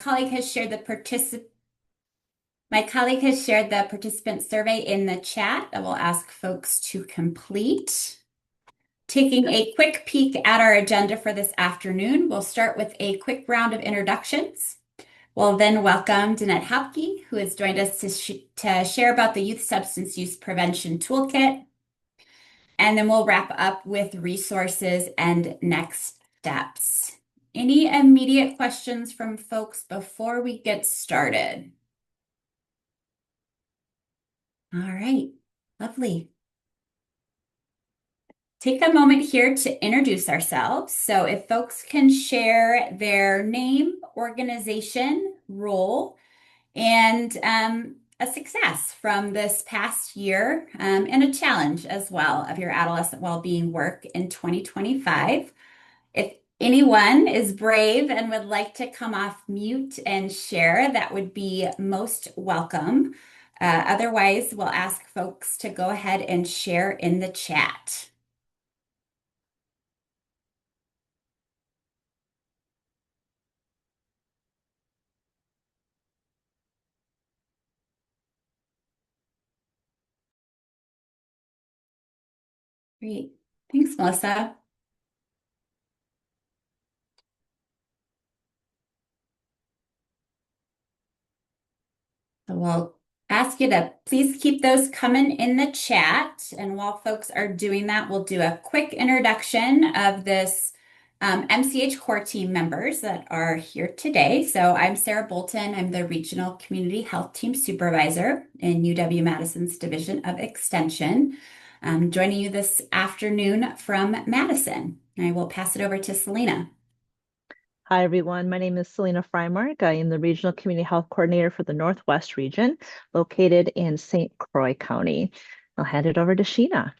colleague has shared the participant survey in the chat that we'll ask folks to complete. Taking a quick peek at our agenda for this afternoon, we'll start with a quick round of introductions. We'll then welcome Danette Hopke, who has joined us to share about the Youth Substance Use Prevention Toolkit. And then we'll wrap up with resources and next steps. Any immediate questions from folks before we get started? All right, lovely. Take a moment here to introduce ourselves. So if folks can share their name, organization, role, and a success from this past year and a challenge as well of your adolescent well-being work in 2025. If anyone is brave and would like to come off mute and share, that would be most welcome. Otherwise, we'll ask folks to go ahead and share in the chat. Great. Thanks, Melissa. So we'll ask you to please keep those coming in the chat. And while folks are doing that, we'll do a quick introduction of this MCH core team members that are here today. So I'm Sarah Bolton. I'm the Regional Community Health Team Supervisor in UW-Madison's Division of Extension. I'm joining you this afternoon from Madison. I will pass it over to Selena. Hi, everyone. My name is Selena Freimark. I am the Regional Community Health Coordinator for the Northwest region, located in St. Croix County. I'll hand it over to Sheena.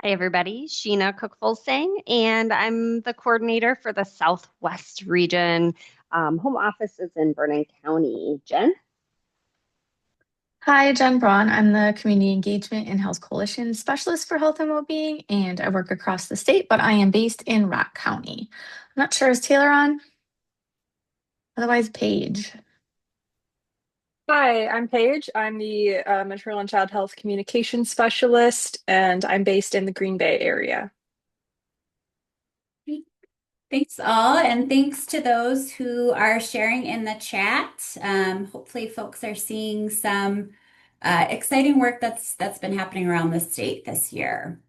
Hi, everybody. Sheena Cook-Fulsang, and I'm the coordinator for the Southwest region. Home office is in Vernon County. Jen? Hi, Jen Braun. I'm the Community Engagement and Health Coalition Specialist for Health and Wellbeing, and I work across the state, but I am based in Rock County. I'm not sure, is Taylor on? Otherwise, Paige. Hi, I'm Paige. I'm the Maternal and Child Health Communication Specialist, and I'm based in the Green Bay area. Thanks all, and thanks to those who are sharing in the chat. Hopefully folks are seeing some exciting work that's been happening around the state this year.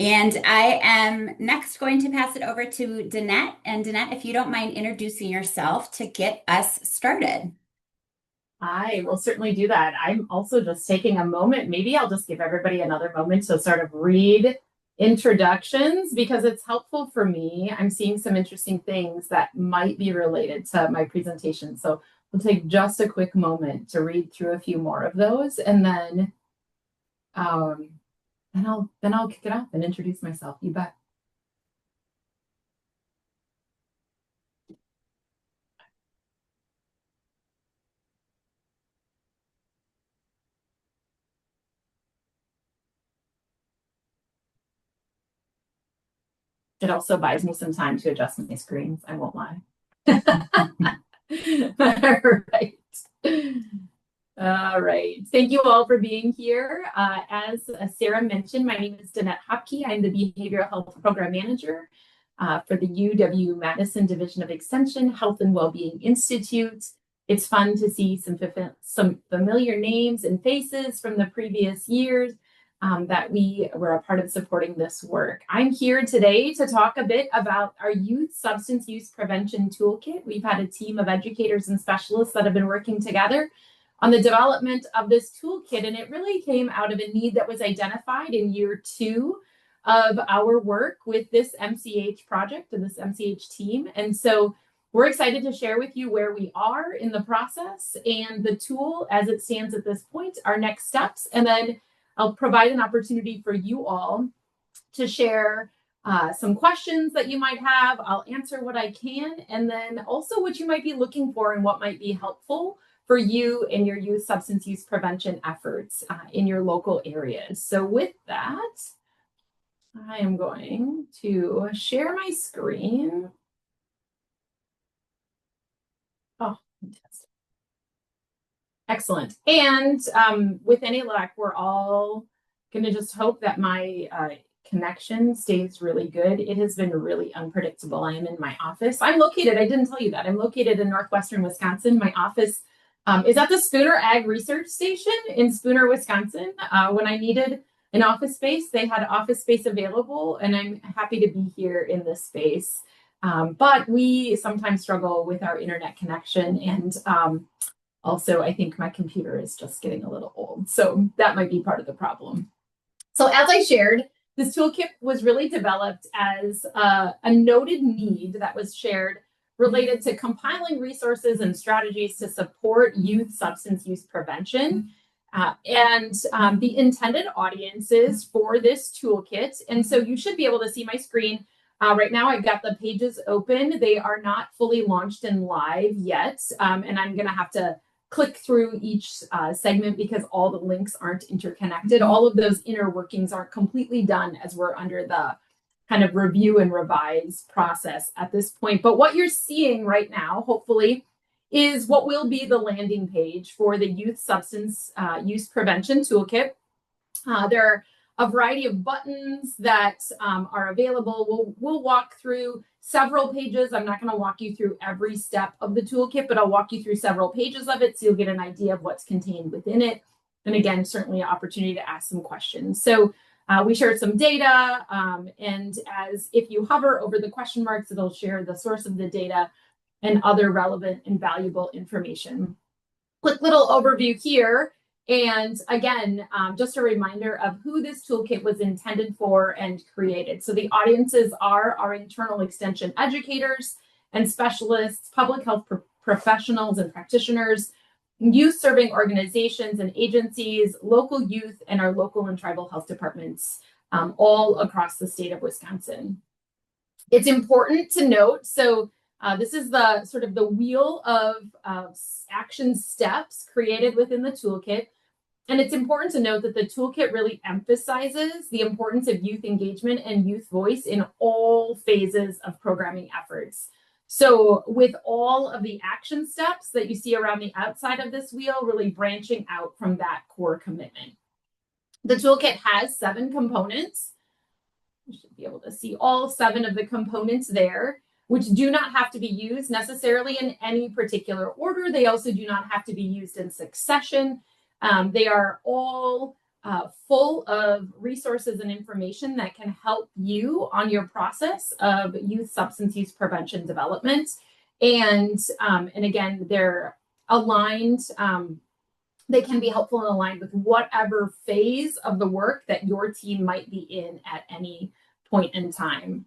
And I am next going to pass it over to Danette. And Danette, if you don't mind introducing yourself to get us started. I will certainly do that. I'm also just taking a moment. Maybe I'll just give everybody another moment to sort of read introductions because it's helpful for me. I'm seeing some interesting things that might be related to my presentation. So we'll take just a quick moment to read through a few more of those, and then I'll kick it off and introduce myself. You bet. It also buys me some time to adjust my screens, I won't lie. All right. Thank you all for being here. As Sarah mentioned, my name is Danette Hopke. I'm the Behavioral Health Program Manager for the UW-Madison Division of Extension Health and Wellbeing Institute. It's fun to see some familiar names and faces from the previous years that we were a part of supporting this work. I'm here today to talk a bit about our Youth Substance Use Prevention Toolkit. We've had a team of educators and specialists that have been working together on the development of this toolkit, and it really came out of a need that was identified in year 2 of our work with this MCH project and this MCH team. And so we're excited to share with you where we are in the process and the tool as it stands at this point, our next steps, and then I'll provide an opportunity for you all to share some questions that you might have. I'll answer what I can, and then also what you might be looking for and what might be helpful for you in your youth substance use prevention efforts in your local areas. So with that, I am going to share my screen. Oh, fantastic. Excellent. And with any luck, we're all going to just hope that my connection stays really good. It has been really unpredictable. I am in my office. I didn't tell you that, I'm located in northwestern Wisconsin. My office is at the Spooner Ag Research Station in Spooner, Wisconsin. When I needed an office space, they had office space available, and I'm happy to be here in this space. But we sometimes struggle with our internet connection, and also I think my computer is just getting a little old, so that might be part of the problem. So as I shared, this toolkit was really developed as a noted need that was shared related to compiling resources and strategies to support youth substance use prevention. The intended audiences for this toolkit. And so you should be able to see my screen. Right now, I've got the pages open. They are not fully launched and live yet. And I'm going to have to click through each segment because all the links aren't interconnected. All of those inner workings aren't completely done as we're under the kind of review and revise process at this point. But what you're seeing right now, hopefully, is what will be the landing page for the Youth Substance Use Prevention Toolkit. There are a variety of buttons that are available. We'll walk through several pages. I'm not going to walk you through every step of the toolkit, but I'll walk you through several pages of it so you'll get an idea of what's contained within it. And again, certainly an opportunity to ask some questions. So we shared some data, and if you hover over the question marks, it'll share the source of the data and other relevant and valuable information. Quick little overview here. And again, just a reminder of who this toolkit was intended for and created. So the audiences are our internal extension educators and specialists, public health professionals and practitioners, youth serving organizations and agencies, local youth, and our local and tribal health departments all across the state of Wisconsin. It's important to note, so this is the sort of the wheel of action steps created within the toolkit. And it's important to note that the toolkit really emphasizes the importance of youth engagement and youth voice in all phases of programming efforts. So with all of the action steps that you see around the outside of this wheel, really branching out from that core commitment. The toolkit has 7 components. You should be able to see all 7 of the components there, which do not have to be used necessarily in any particular order. They also do not have to be used in succession. They are all full of resources and information that can help you on your process of youth substance use prevention development. And again, they're aligned. They can be helpful and aligned with whatever phase of the work that your team might be in at any point in time.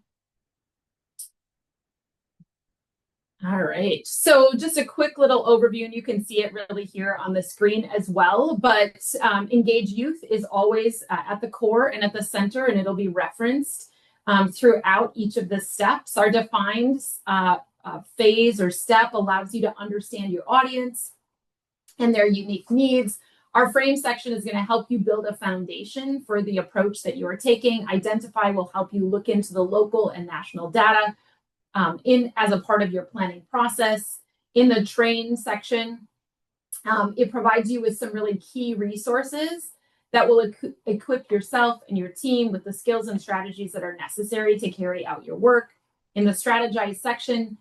All right, so just a quick little overview, and you can see it really here on the screen as well, but engage youth is always at the core and at the center, and it'll be referenced throughout each of the steps. Our defined phase or step allows you to understand your audience and their unique needs. Our frame section is going to help you build a foundation for the approach that you're taking. Identify will help you look into the local and national data as a part of your planning process. In the train section, it provides you with some really key resources that will equip yourself and your team with the skills and strategies that are necessary to carry out your work. In the strategize section,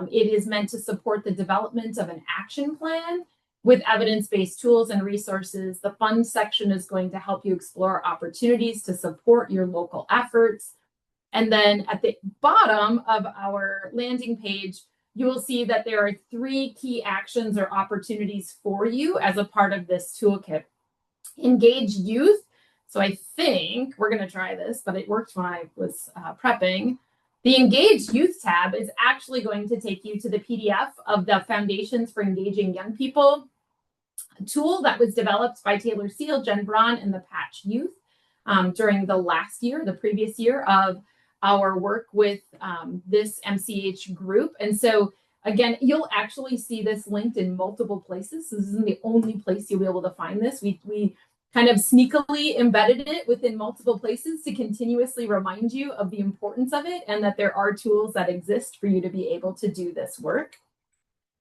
it is meant to support the development of an action plan with evidence-based tools and resources. The fund section is going to help you explore opportunities to support your local efforts. And then at the bottom of our landing page, you will see that there are 3 key actions or opportunities for you as a part of this toolkit. Engage youth. So I think we're going to try this, but it worked when I was prepping. The Engage Youth tab is actually going to take you to the PDF of the Foundations for Engaging Young People tool that was developed by Taylor Seal, Jen Braun, and the Patch Youth during the previous year of our work with this MCH group. And so again, you'll actually see this linked in multiple places. So this isn't the only place you'll be able to find this. We kind of sneakily embedded it within multiple places to continuously remind you of the importance of it and that there are tools that exist for you to be able to do this work.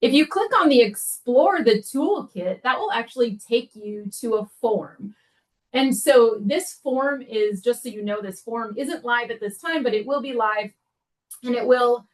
If you click on the Explore the Toolkit, that will actually take you to a form. And so this form is, just so you know, this form isn't live at this time, but it will be live, and it will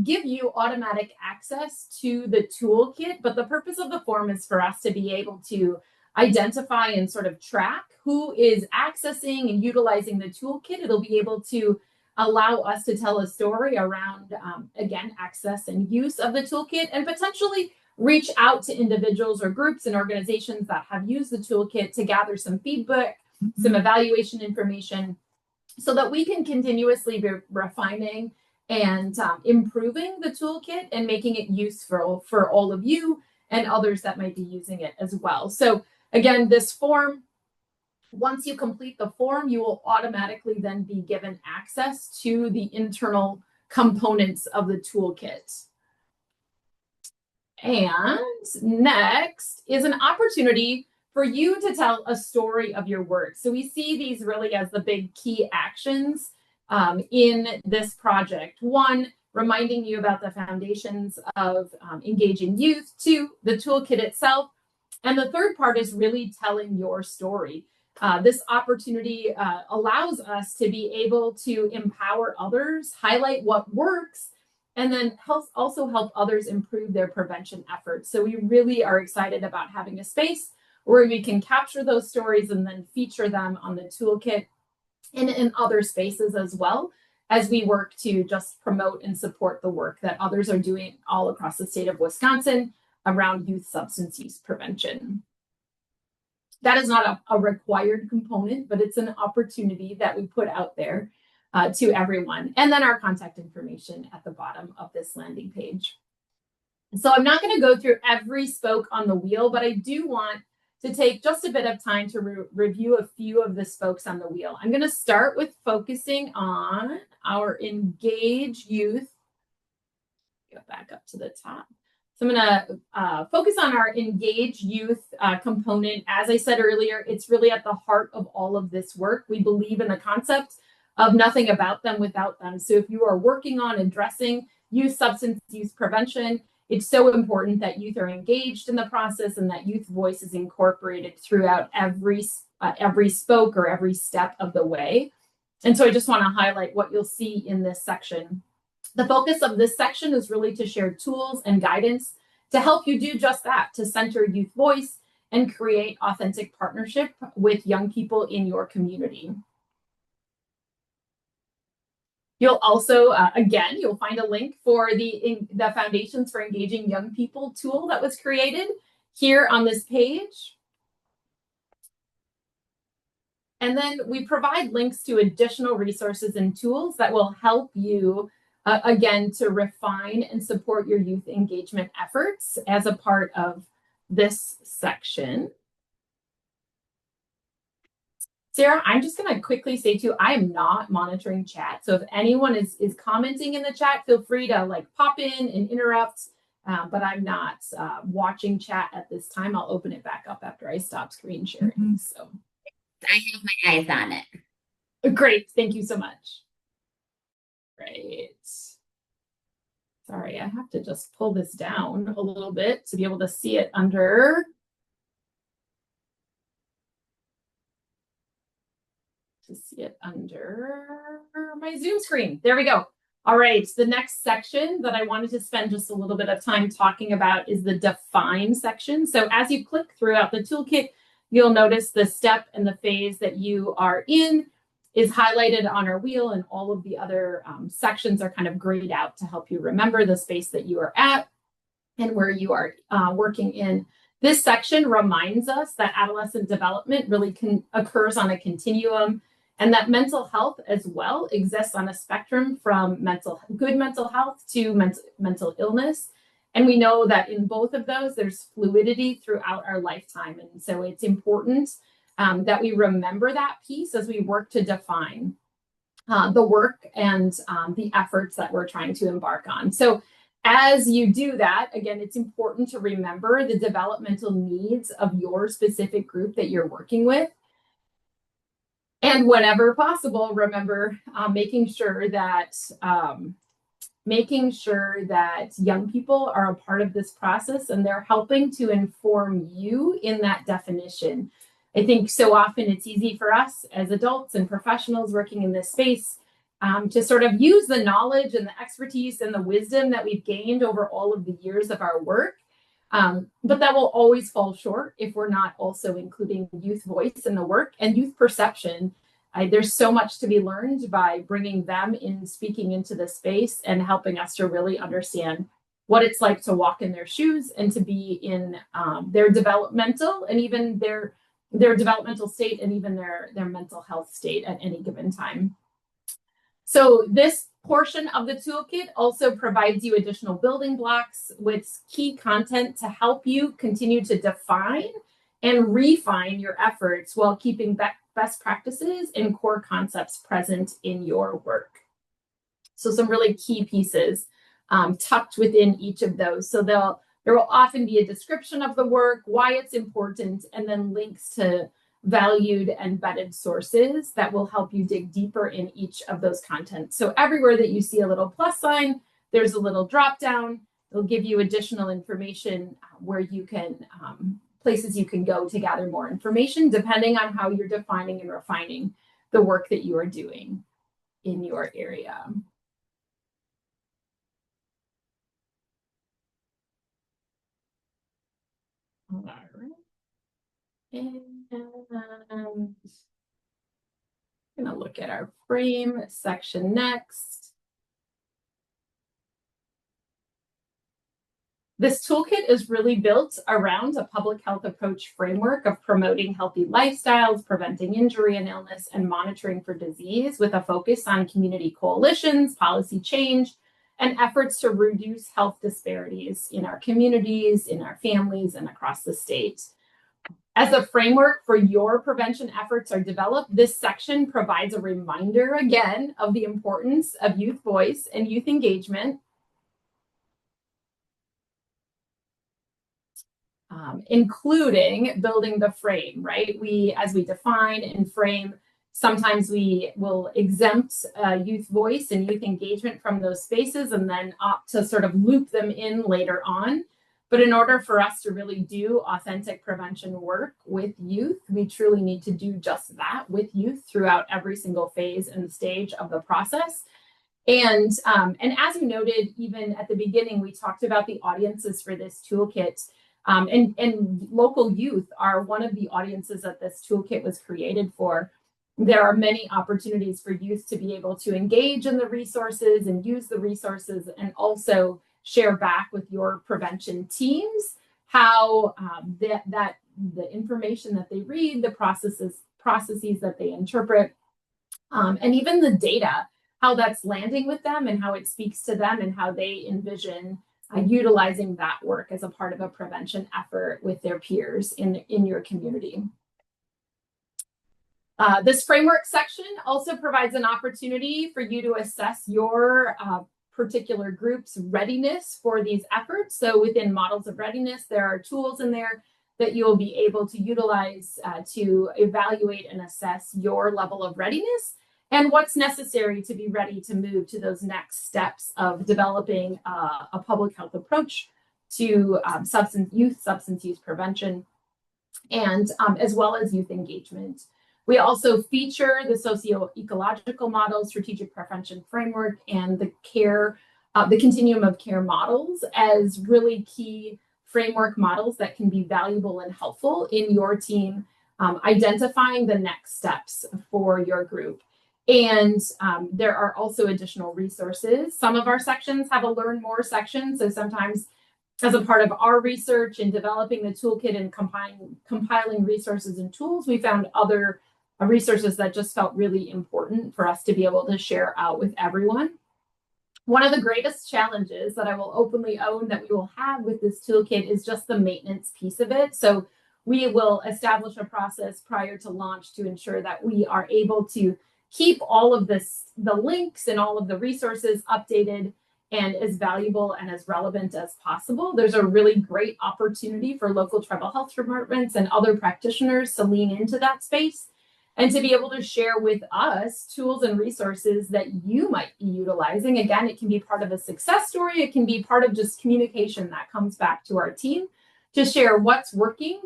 give you automatic access to the toolkit. But the purpose of the form is for us to be able to identify and sort of track who is accessing and utilizing the toolkit. It'll be able to allow us to tell a story around, again, access and use of the toolkit, and potentially reach out to individuals or groups and organizations that have used the toolkit to gather some feedback, some evaluation information, so that we can continuously be refining and improving the toolkit and making it useful for all of you and others that might be using it as well. So again, this form, once you complete the form, you will automatically then be given access to the internal components of the toolkit. And next is an opportunity for you to tell a story of your work. So we see these really as the big key actions in this project. One, reminding you about the foundations of engaging youth. Two, the toolkit itself. And the third part is really telling your story. This opportunity allows us to be able to empower others, highlight what works, and then also help others improve their prevention efforts. So we really are excited about having a space where we can capture those stories and then feature them on the toolkit and in other spaces as well, as we work to just promote and support the work that others are doing all across the state of Wisconsin around youth substance use prevention. That is not a required component, but it's an opportunity that we put out there to everyone. And then our contact information at the bottom of this landing page. So I'm not going to go through every spoke on the wheel, but I do want to take just a bit of time to review a few of the spokes on the wheel. I'm going to start with focusing on our engaged youth. Go back up to the top. So I'm going to focus on our engaged youth component. As I said earlier, it's really at the heart of all of this work. We believe in the concept of nothing about them without them. So if you are working on addressing youth substance use prevention, it's so important that youth are engaged in the process and that youth voice is incorporated throughout every spoke or every step of the way. And so I just want to highlight what you'll see in this section. The focus of this section is really to share tools and guidance to help you do just that, to center youth voice and create authentic partnership with young people in your community. You'll also, again, you'll find a link for the Foundations for Engaging Young People tool that was created here on this page. And then we provide links to additional resources and tools that will help you, again, to refine and support your youth engagement efforts as a part of this section. Sarah, I'm just going to quickly say too, I am not monitoring chat. So if anyone is commenting in the chat, feel free to like pop in and interrupt, but I'm not watching chat at this time. I'll open it back up after I stop screen sharing. So I have my eyes on it. Great, thank you so much. Great. Sorry, I have to just pull this down a little bit to be able to see it under. To see it under my Zoom screen. There we go. All right, the next section that I wanted to spend just a little bit of time talking about is the define section. So as you click throughout the toolkit, you'll notice the step and the phase that you are in is highlighted on our wheel, and all of the other sections are kind of grayed out to help you remember the space that you are at and where you are working in. This section reminds us that adolescent development really occurs on a continuum, and that mental health as well exists on a spectrum from good mental health to mental illness. And we know that in both of those, there's fluidity throughout our lifetime. And so it's important that we remember that piece as we work to define the work and the efforts that we're trying to embark on. So as you do that, again, it's important to remember the developmental needs of your specific group that you're working with. And whenever possible, remember making sure that making sure that young people are a part of this process and they're helping to inform you in that definition. I think so often it's easy for us as adults and professionals working in this space to sort of use the knowledge and the expertise and the wisdom that we've gained over all of the years of our work. But that will always fall short if we're not also including youth voice in the work and youth perception. There's so much to be learned by bringing them in, speaking into the space and helping us to really understand what it's like to walk in their shoes and to be in their developmental and even their developmental state and even their mental health state at any given time. So this portion of the toolkit also provides you additional building blocks with key content to help you continue to define and refine your efforts while keeping best practices and core concepts present in your work. So some really key pieces tucked within each of those. So there will often be a description of the work, why it's important, and then links to valued and vetted sources that will help you dig deeper in each of those contents. So everywhere that you see a little plus sign, there's a little drop down. It'll give you additional information where you can, places you can go to gather more information, depending on how you're defining and refining the work that you are doing in your area. All right. And I'm going to look at our frame section next. This toolkit is really built around a public health approach framework of promoting healthy lifestyles, preventing injury and illness, and monitoring for disease with a focus on community coalitions, policy change, and efforts to reduce health disparities in our communities, in our families, and across the state. As a framework for your prevention efforts are developed, this section provides a reminder again of the importance of youth voice and youth engagement, including building the frame, right? As we define and frame, sometimes we will exempt youth voice and youth engagement from those spaces and then opt to sort of loop them in later on. But in order for us to really do authentic prevention work with youth, we truly need to do just that with youth throughout every single phase and stage of the process. And as you noted, even at the beginning, we talked about the audiences for this toolkit. And local youth are one of the audiences that this toolkit was created for. There are many opportunities for youth to be able to engage in the resources and use the resources and also share back with your prevention teams how the information that they read, the processes that they interpret, and even the data, how that's landing with them and how it speaks to them and how they envision utilizing that work as a part of a prevention effort with their peers in your community. This framework section also provides an opportunity for you to assess your particular group's readiness for these efforts. So within models of readiness, there are tools in there that you'll be able to utilize to evaluate and assess your level of readiness and what's necessary to be ready to move to those next steps of developing a public health approach to substance use prevention, and as well as youth engagement. We also feature the socio-ecological model, strategic prevention framework, and the continuum of care models as really key framework models that can be valuable and helpful in your team identifying the next steps for your group. And there are also additional resources. Some of our sections have a learn more section. So sometimes as a part of our research in developing the toolkit and compiling resources and tools, we found other resources that just felt really important for us to be able to share out with everyone. One of the greatest challenges that I will openly own that we will have with this toolkit is just the maintenance piece of it. So we will establish a process prior to launch to ensure that we are able to keep all of the links and all of the resources updated and as valuable and as relevant as possible. There's a really great opportunity for local tribal health departments and other practitioners to lean into that space and to be able to share with us tools and resources that you might be utilizing. Again, it can be part of a success story. It can be part of just communication that comes back to our team to share what's working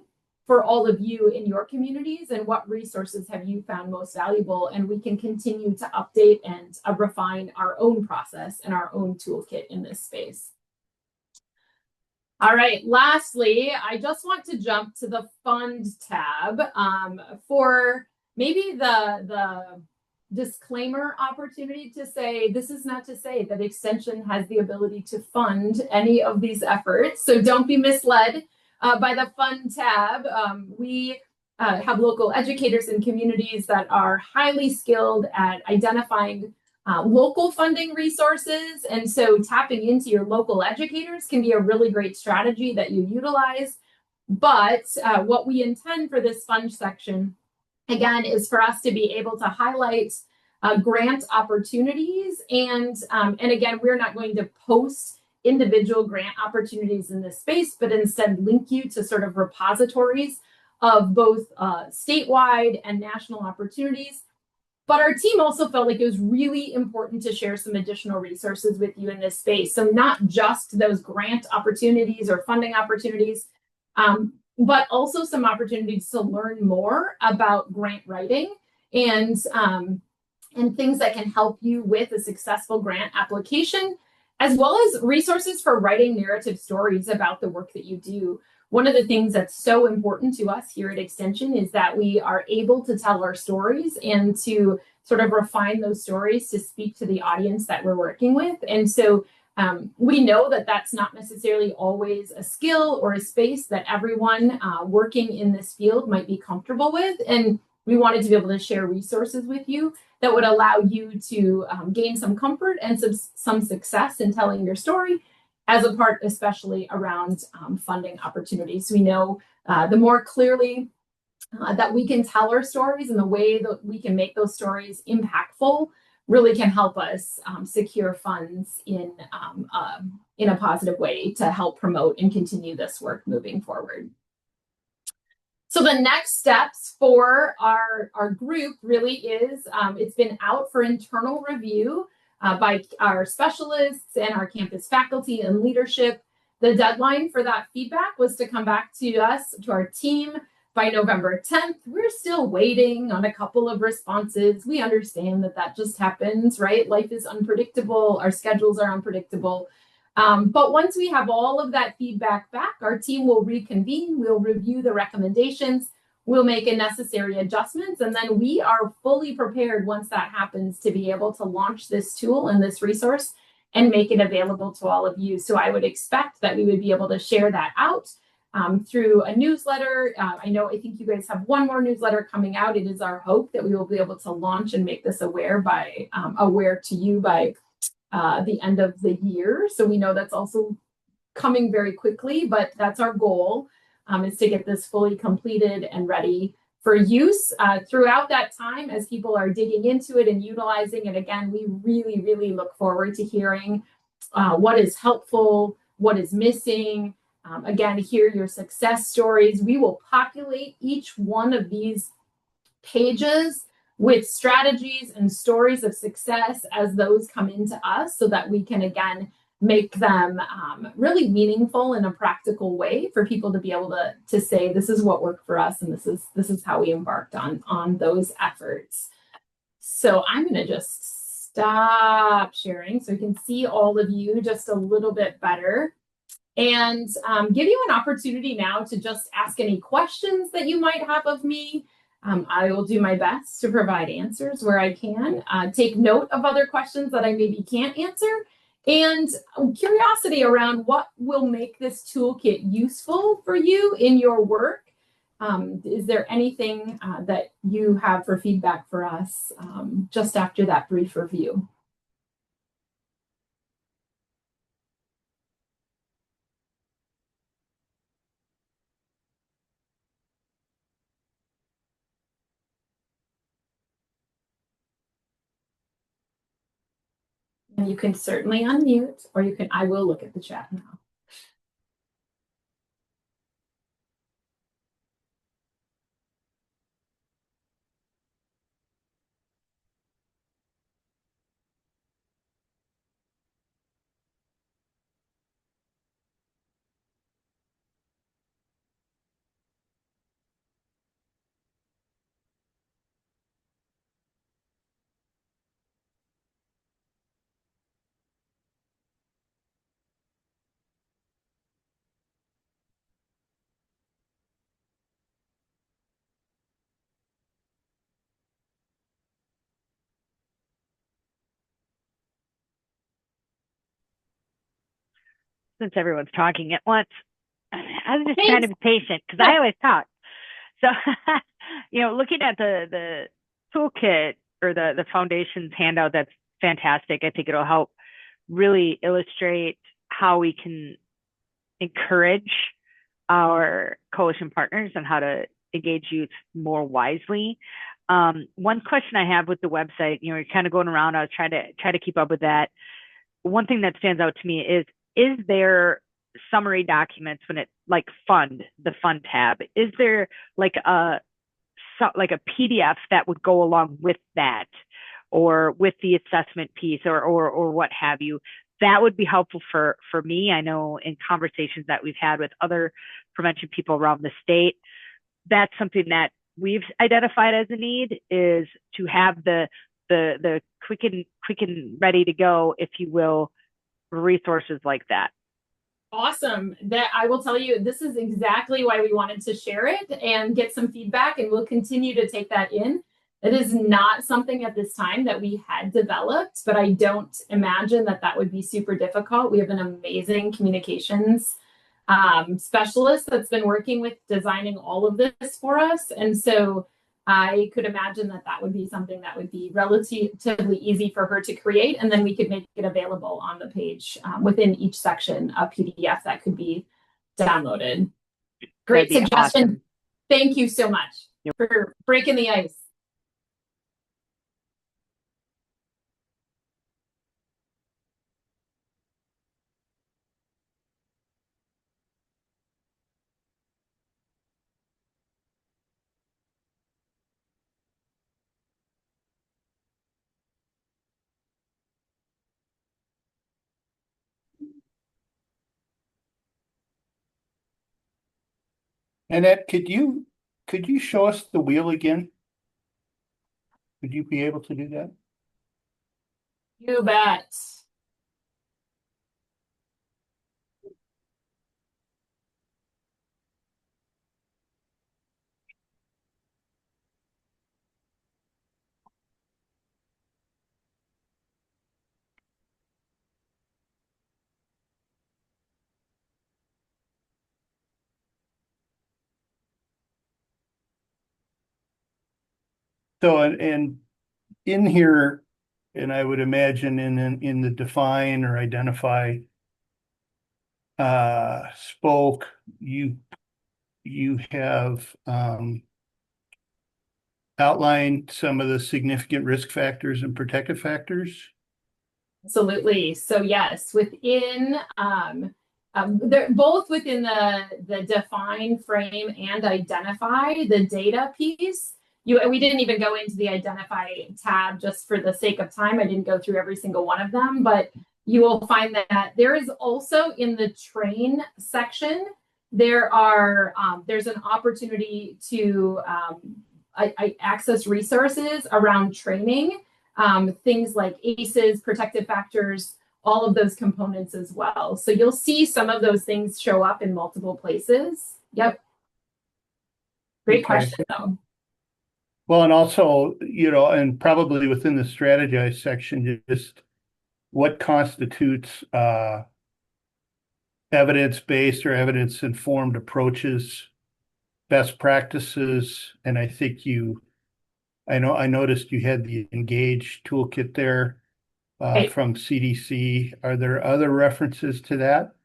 for all of you in your communities and what resources have you found most valuable. And we can continue to update and refine our own process and our own toolkit in this space. All right, lastly, I just want to jump to the fund tab for maybe the disclaimer opportunity to say, this is not to say that Extension has the ability to fund any of these efforts. So don't be misled by the fund tab. We have local educators in communities that are highly skilled at identifying local funding resources. And so tapping into your local educators can be a really great strategy that you utilize. But what we intend for this fund section, again, is for us to be able to highlight grant opportunities. And again, we're not going to post individual grant opportunities in this space, but instead link you to sort of repositories of both statewide and national opportunities. But our team also felt like it was really important to share some additional resources with you in this space. So not just those grant opportunities or funding opportunities, but also some opportunities to learn more about grant writing and things that can help you with a successful grant application, as well as resources for writing narrative stories about the work that you do. One of the things that's so important to us here at Extension is that we are able to tell our stories and to sort of refine those stories to speak to the audience that we're working with. And so we know that that's not necessarily always a skill or a space that everyone working in this field might be comfortable with. And we wanted to be able to share resources with you that would allow you to gain some comfort and some success in telling your story, as a part especially around funding opportunities. We know the more clearly that we can tell our stories and the way that we can make those stories impactful really can help us secure funds in a positive way to help promote and continue this work moving forward. So the next steps for our group really is, it's been out for internal review by our specialists and our campus faculty and leadership. The deadline for that feedback was to come back to us, to our team, by November 10th. We're still waiting on a couple of responses. We understand that that just happens, right? Life is unpredictable. Our schedules are unpredictable. But once we have all of that feedback back, our team will reconvene. We'll review the recommendations. We'll make a necessary adjustments. And then we are fully prepared once that happens to be able to launch this tool and this resource and make it available to all of you. So I would expect that we would be able to share that out through a newsletter. I think you guys have one more newsletter coming out. It is our hope that we will be able to launch and make this aware to you by the end of the year. So we know that's also coming very quickly, but that's our goal, is to get this fully completed and ready for use. Throughout that time, as people are digging into it and utilizing it, again, we really, really look forward to hearing what is helpful, what is missing. Again, hear your success stories. We will populate each one of these pages with strategies and stories of success as those come into us, so that we can, again, make them really meaningful in a practical way for people to be able to say, this is what worked for us, and this is how we embarked on those efforts. So I'm going to just stop sharing so we can see all of you just a little bit better, and give you an opportunity now to just ask any questions that you might have of me. I will do my best to provide answers where I can, take note of other questions that I maybe can't answer, and curiosity around what will make this toolkit useful for you in your work. Is there anything that you have for feedback for us just after that brief review? And you can certainly unmute, or I will look at the chat now. since everyone's talking at once, I was just trying to be patient because I always talk. So, looking at the toolkit or the foundation's handout, that's fantastic. I think it'll help really illustrate how we can encourage our coalition partners on how to engage youth more wisely. One question I have with the website, you're kind of going around, I was trying to keep up with that. One thing that stands out to me is there summary documents when it like the fund tab? Is there like a PDF that would go along with that, or with the assessment piece, or what have you? That would be helpful for me. I know in conversations that we've had with other prevention people around the state, that's something that we've identified as a need, is to have the quick and ready to go, if you will, resources like that. Awesome. That I will tell you, this is exactly why we wanted to share it and get some feedback, and we'll continue to take that in. It is not something at this time that we had developed, but I don't imagine that would be super difficult. We have an amazing communications specialist that's been working with designing all of this for us. And so I could imagine that would be something that would be relatively easy for her to create. And then we could make it available on the page within each section, a PDF that could be downloaded. Great suggestion. Awesome. Thank you so much for breaking the ice. Annette, could you show us the wheel again? Would you be able to do that? You bet. So, and in here, and I would imagine in the define or identify spoke, you have outlined some of the significant risk factors and protective factors. Absolutely. So yes, within they're both within the define, frame, and identify, the data piece. We didn't even go into the identify tab just for the sake of time. I didn't go through every single one of them, but you will find that there is also in the train section, there's an opportunity to access resources around training, things like ACEs, protective factors, all of those components as well. So you'll see some of those things show up in multiple places. Yep. Great question though. Well, and also, and probably within the strategize section, just what constitutes evidence-based or evidence-informed approaches, best practices, and I think I noticed you had the Engage toolkit there from CDC. Are there other references to that?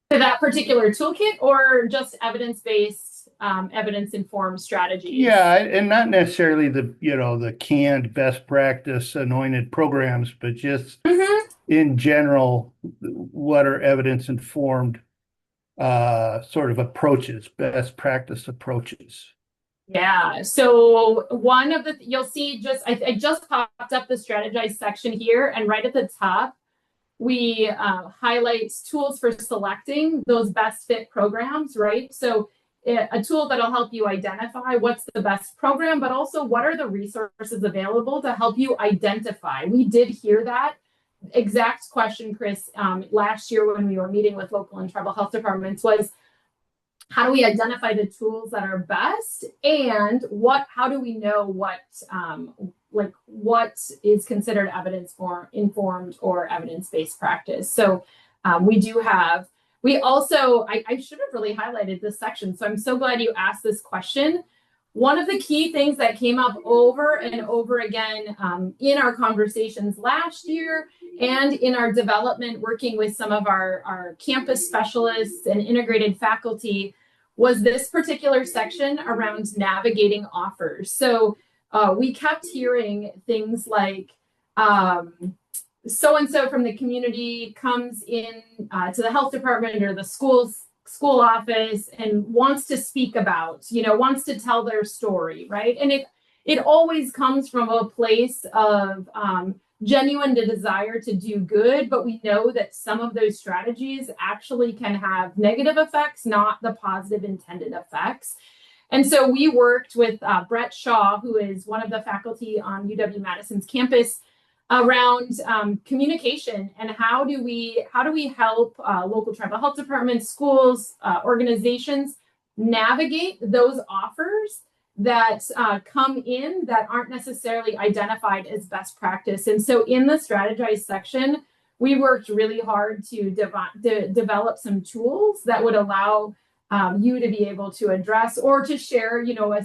To that particular toolkit, or just evidence-based, evidence-informed strategies? Yeah, and not necessarily the canned best practice anointed programs, but just in general, what are evidence-informed sort of approaches, best practice approaches? Yeah, so one of you'll see I just popped up the strategize section here, and right at the top, we highlight tools for selecting those best fit programs, right? So a tool that'll help you identify what's the best program, but also what are the resources available to help you identify. We did hear that exact question, Chris, last year when we were meeting with local and tribal health departments, was how do we identify the tools that are best, and how do we know what is considered evidence informed or evidence-based practice? So We also, I should have really highlighted this section, so I'm so glad you asked this question. One of the key things that came up over and over again in our conversations last year and in our development working with some of our campus specialists and integrated faculty was this particular section around navigating offers. So we kept hearing things like, so-and-so from the community comes in to the health department or the school office and wants to speak about, wants to tell their story, right? And it always comes from a place of genuine desire to do good, but we know that some of those strategies actually can have negative effects, not the positive intended effects. And so we worked with Brett Shaw, who is one of the faculty on UW-Madison's campus, around communication and how do we help local tribal health departments, schools, organizations navigate those offers that come in that aren't necessarily identified as best practice. And so in the strategize section, we worked really hard to develop some tools that would allow you to be able to address or to share,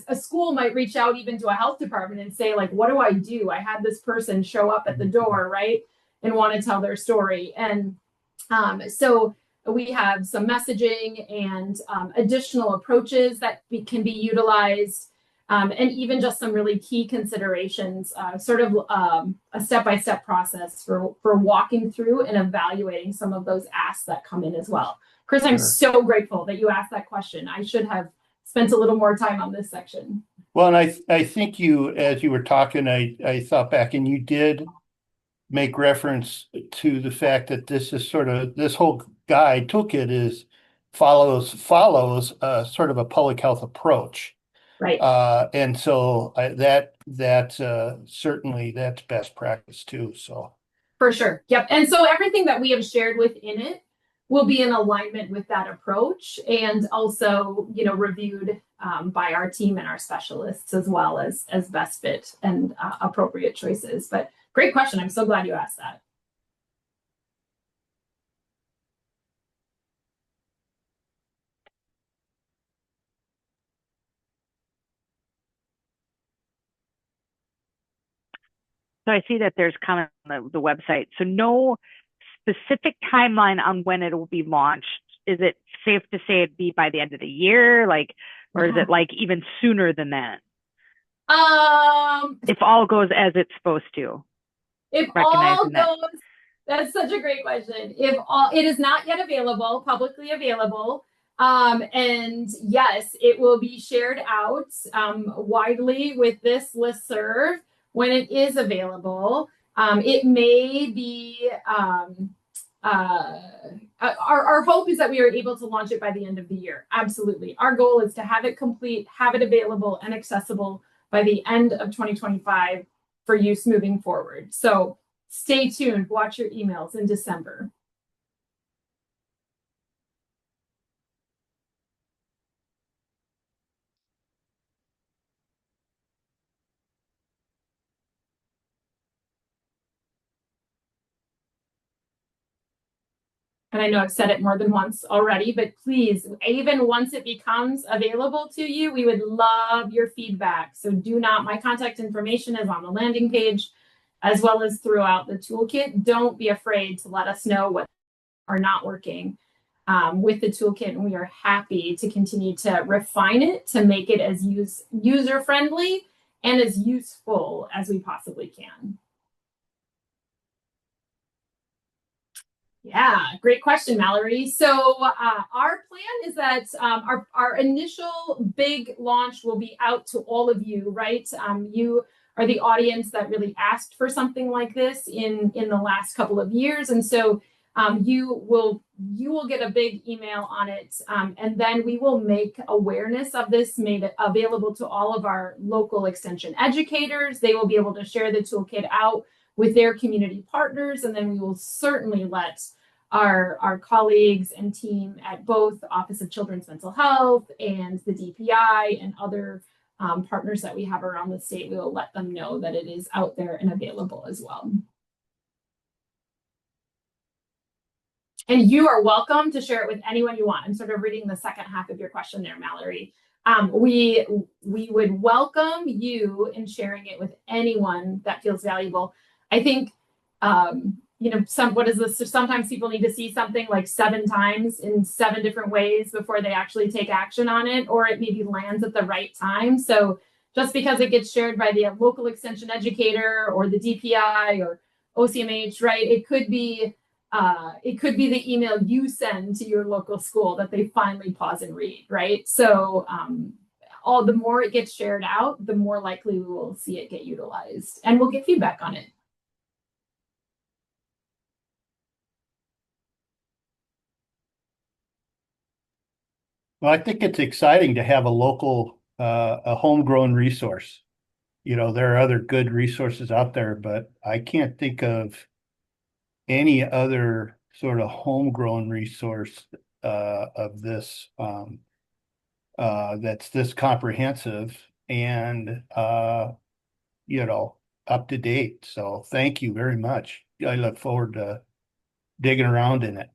a school might reach out even to a health department and say, like, what do I do? I had this person show up at the door, right? And want to tell their story. And so we have some messaging and additional approaches that can be utilized. And even just some really key considerations, sort of a step-by-step process for walking through and evaluating some of those asks that come in as well. Chris, I'm so grateful that you asked that question. I should have spent a little more time on this section. Well, and I think you, as you were talking, I thought back and you did make reference to the fact that this is sort of, this whole guide toolkit follows sort of a public health approach. Right. And so that certainly that's best practice too. So for sure. Yep. And so everything that we have shared within it will be in alignment with that approach and also, reviewed by our team and our specialists as well as best fit and appropriate choices. But great question. I'm so glad you asked that. So I see that there's comment on the website. So no specific timeline on when it will be launched. Is it safe to say it'd be by the end of the year? Or is it like even sooner than that? If all goes as it's supposed to. If all goes, that's such a great question. It is not yet available, publicly available. And yes, it will be shared out widely with this listserv when it is available. It may be, our hope is that we are able to launch it by the end of the year. Absolutely. Our goal is to have it complete, have it available and accessible by the end of 2025 for use moving forward. So stay tuned, watch your emails in December. And I know I've said it more than once already, but please, even once it becomes available to you, we would love your feedback. So my contact information is on the landing page, as well as throughout the toolkit. Don't be afraid to let us know what are not working with the toolkit. And we are happy to continue to refine it to make it as user-friendly and as useful as we possibly can. Yeah, great question, Mallory. So our plan is that our initial big launch will be out to all of you, right? You are the audience that really asked for something like this in the last couple of years. And so you will get a big email on it. And then we will make awareness of this made available to all of our local extension educators. They will be able to share the toolkit out with their community partners. And then we will certainly let our colleagues and team at both Office of Children's Mental Health and the DPI and other partners that we have around the state, we will let them know that it is out there and available as well. And you are welcome to share it with anyone you want. I'm sort of reading the second half of your question there, Mallory. We would welcome you in sharing it with anyone that feels valuable. I think, what is this? So sometimes people need to see something like 7 times in 7 different ways before they actually take action on it, or it maybe lands at the right time. So just because it gets shared by the local extension educator or the DPI or OCMH, right? It could be the email you send to your local school that they finally pause and read, right? So the more it gets shared out, the more likely we will see it get utilized, and we'll get feedback on it. Well, I think it's exciting to have a local, a homegrown resource. There are other good resources out there, but I can't think of any other sort of homegrown resource of this that's this comprehensive and up to date. So thank you very much. I look forward to digging around in it.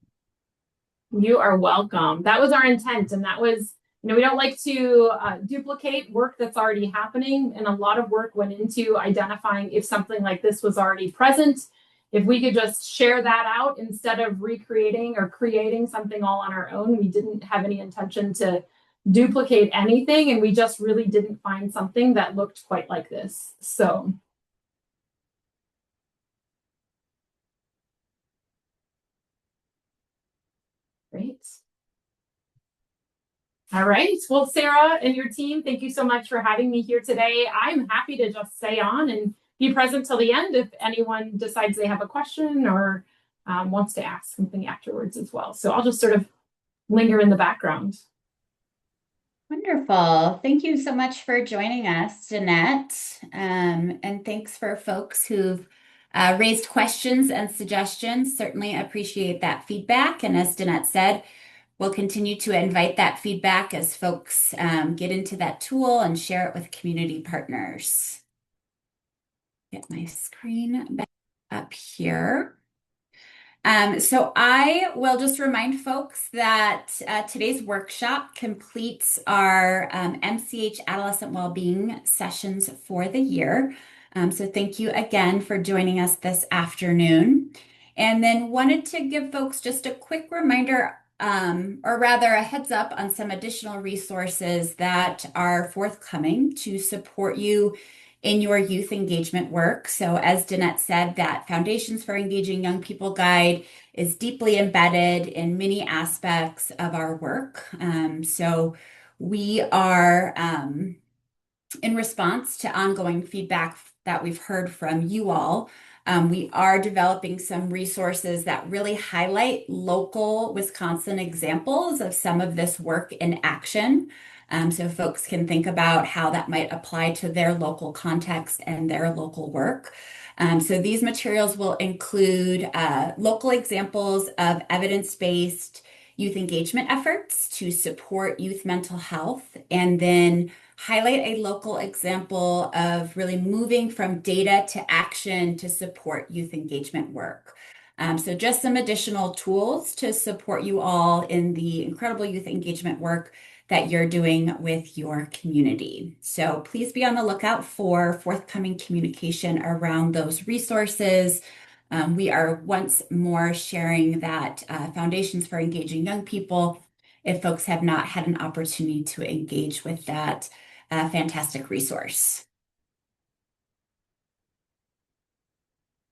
You are welcome. That was our intent, and that was, we don't like to duplicate work that's already happening, and a lot of work went into identifying if something like this was already present. If we could just share that out instead of recreating or creating something all on our own. We didn't have any intention to duplicate anything, and we just really didn't find something that looked quite like this. So great. All right. Well, Sarah and your team, thank you so much for having me here today. I'm happy to just stay on and be present till the end if anyone decides they have a question or wants to ask something afterwards as well. So I'll just sort of linger in the background. Wonderful. Thank you so much for joining us, Danette. And thanks for folks who've raised questions and suggestions. Certainly appreciate that feedback. And as Danette said, we'll continue to invite that feedback as folks get into that tool and share it with community partners. Get my screen back up here. So I will just remind folks that today's workshop completes our MCH Adolescent Wellbeing sessions for the year. So thank you again for joining us this afternoon. And then wanted to give folks just a quick reminder, or rather a heads up on some additional resources that are forthcoming to support you in your youth engagement work. So as Danette said, that Foundations for Engaging Young People guide is deeply embedded in many aspects of our work. So we are, in response to ongoing feedback that we've heard from you all, we are developing some resources that really highlight local Wisconsin examples of some of this work in action. So folks can think about how that might apply to their local context and their local work. So these materials will include local examples of evidence-based youth engagement efforts to support youth mental health, and then highlight a local example of really moving from data to action to support youth engagement work. So just some additional tools to support you all in the incredible youth engagement work that you're doing with your community. So please be on the lookout for forthcoming communication around those resources. We are once more sharing that Foundations for Engaging Young People, if folks have not had an opportunity to engage with that fantastic resource.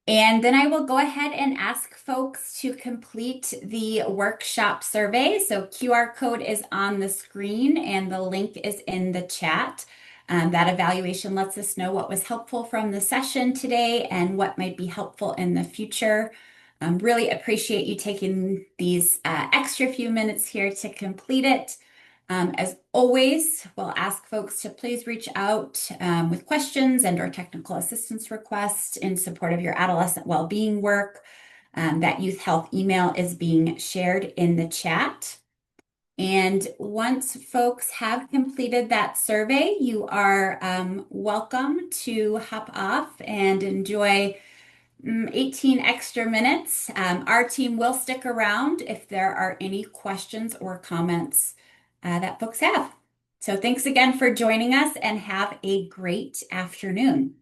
And then I will go ahead and ask folks to complete the workshop survey. So QR code is on the screen and the link is in the chat. That evaluation lets us know what was helpful from the session today and what might be helpful in the future. Really appreciate you taking these extra few minutes here to complete it. As always, we'll ask folks to please reach out with questions and/or technical assistance requests in support of your adolescent well-being work. That youth health email is being shared in the chat. And once folks have completed that survey, you are welcome to hop off and enjoy 18 extra minutes. Our team will stick around if there are any questions or comments that folks have. So thanks again for joining us and have a great afternoon.